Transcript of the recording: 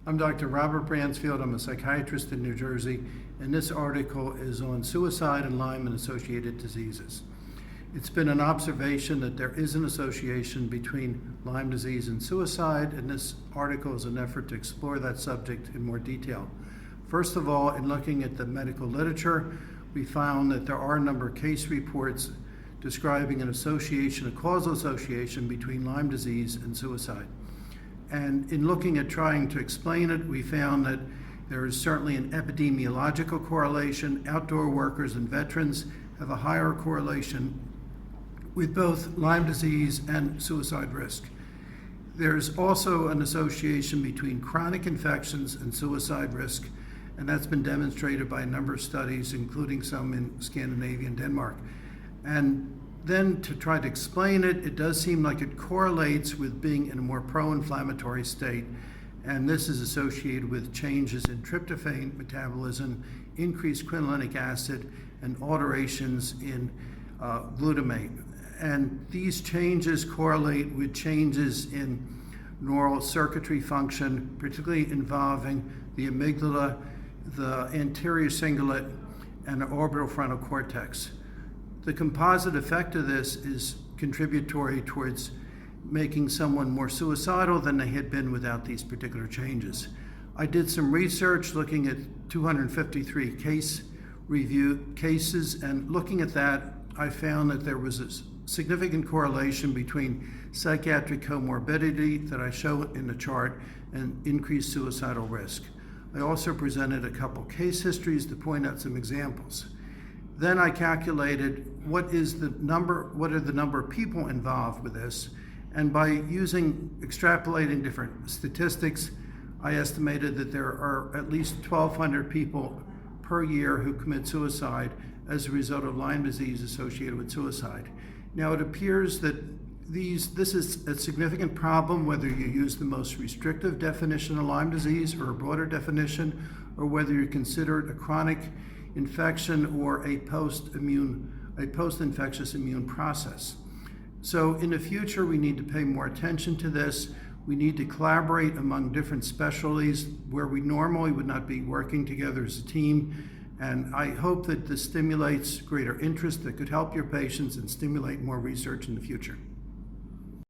I'm Dr. Robert Bransfield. I'm a psychiatrist in New Jersey, and this article is on suicide and Lyme and associated diseases. It's been an observation that there is an association between Lyme disease and suicide, and this article is an effort to explore that subject in more detail. First of all, in looking at the medical literature, we found that there are a number of case reports describing an association, a causal association between Lyme disease and suicide. And in looking at trying to explain it, we found that there is certainly an epidemiological correlation. Outdoor workers and veterans have a higher correlation with both Lyme disease and suicide risk. There's also an association between chronic infections and suicide risk, and that's been demonstrated by a number of studies, including some in Scandinavia and Denmark. And then to try to explain it, it does seem like it correlates with being in a more pro-inflammatory state, and this is associated with changes in tryptophan metabolism, increased quinolinic acid, and alterations in glutamate. And these changes correlate with changes in neural circuitry function, particularly involving the amygdala, the anterior cingulate, and the orbital frontal cortex. The composite effect of this is contributory towards making someone more suicidal than they had been without these particular changes. I did some research looking at 253 case review cases, and looking at that, I found that there was a significant correlation between psychiatric comorbidity that I show in the chart and increased suicidal risk. I also presented a couple case histories to point out some examples. Then I calculated what are the number of people involved with this, and by extrapolating different statistics, I estimated that there are at least 1,200 people per year who commit suicide as a result of Lyme disease associated with suicide. Now it appears that this is a significant problem whether you use the most restrictive definition of Lyme disease or a broader definition, or whether you consider it a chronic infection or a post-infectious immune process. So in the future, we need to pay more attention to this. We need to collaborate among different specialties where we normally would not be working together as a team. And I hope that this stimulates greater interest that could help your patients and stimulate more research in the future.